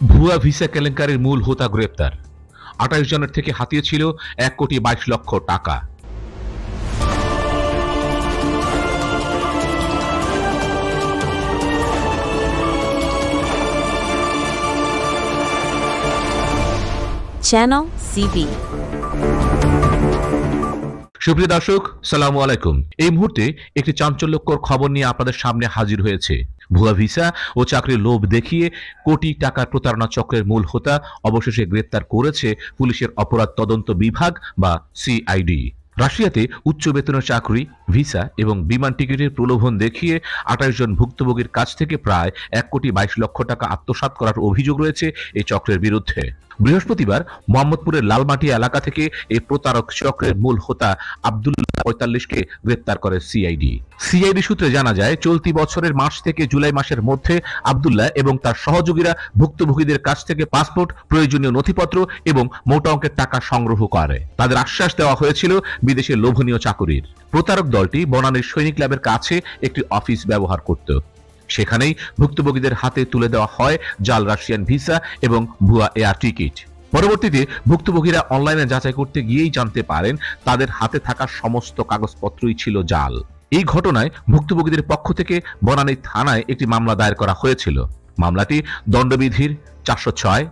ভুয়া ভিসা কেলেঙ্কারির মূল হোতা গ্রেপ্তার। ২৮ জনের থেকে হাতিয়ে ছিল ১,২২,০০,০০০ টাকা। Channel CB। সুপ্রিয় দর্শক, সালামু আলাইকুম। এই মুহূর্তে একটি চাঞ্চল্যকর খবর নিয়ে আপনাদের সামনে হাজির হয়েছে। ভুয়া ভিসা ও চাকরির লোভ দেখিয়ে কোটি টাকার প্রতারণা চক্রের মূল হোতা অবশেষে গ্রেপ্তার করেছে পুলিশের অপরাধ তদন্ত বিভাগ বা সিআইডি। রাশিয়াতে উচ্চ বেতনের চাকরি, ভিসা এবং বিমান টিকিটের প্রলোভন দেখিয়ে ২৮ জন ভুক্তভোগীর কাছ থেকে প্রায় ১,২২,০০,০০০ টাকা আত্মসাৎ করার অভিযোগ রয়েছে এই চক্রের বিরুদ্ধে। বৃহস্পতিবার মোহাম্মদপুরের লালমাটি এলাকা থেকে এই প্রতারক চক্রের মূল হোতা আব্দুল্লাহ ৪৫কে গ্রেপ্তার করে সিআইডি। সিআইডি সূত্রে জানা যায়, চলতি বছরের মার্চ থেকে জুলাই মাসের মধ্যে আব্দুল্লাহ এবং তার সহযোগীরা ভুক্তভোগীদের কাছ থেকে পাসপোর্ট, প্রয়োজনীয় নথিপত্র এবং মোটা অঙ্কের টাকা সংগ্রহ করে। তাদের আশ্বাস দেওয়া হয়েছিল বিদেশে লোভনীয় চাকুরির। প্রতারক দলটি বনানীর সৈনিক ল্যাবের কাছে একটি অফিস ব্যবহার করত। সেখানেই ভুক্তভোগীদের হাতে তুলে দেওয়া হয় জাল রাশিয়ান ভিসা এবং ভুয়া এয়ার টিকিট। পরবর্তীতে ভুক্তভোগীরা অনলাইনে যাচাই করতে গিয়েই জানতে পারেন তাদের হাতে থাকা সমস্ত কাগজপত্রই ছিল জাল। এই ঘটনায় ভুক্তভোগীদের পক্ষ থেকে বনানী থানায় একটি মামলা দায়ের করা হয়েছিল। মামলাটি দণ্ডবিধির ৪০৬,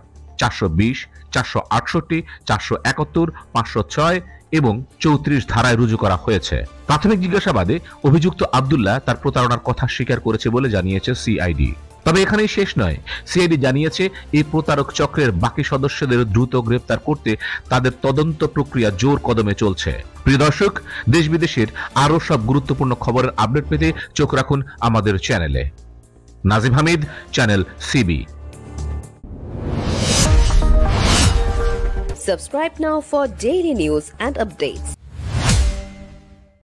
৪২০, ৪৬৮, ৪৭১, ৫০৬ এবং ৩৪ ধারায় রুজু করা হয়েছে। প্রাথমিক জিজ্ঞাসাবাদে অভিযুক্ত আব্দুল্লাহ তার প্রতারণার কথা স্বীকার করেছে বলে জানিয়েছে সিআইডি। তবে এখানেই শেষ নয়। সিআইডি জানিয়েছে এই প্রতারক চক্রের বাকি সদস্যদের দ্রুত গ্রেপ্তার করতে তাদের তদন্ত প্রক্রিয়া জোর কদমে চলছে। প্রিয় দর্শক, দেশ বিদেশের আরো সব গুরুত্বপূর্ণ খবরের আপডেট পেতে চোখ রাখুন আমাদের চ্যানেলে। Nazim Hamid, channel CB. Subscribe now for daily news and updates.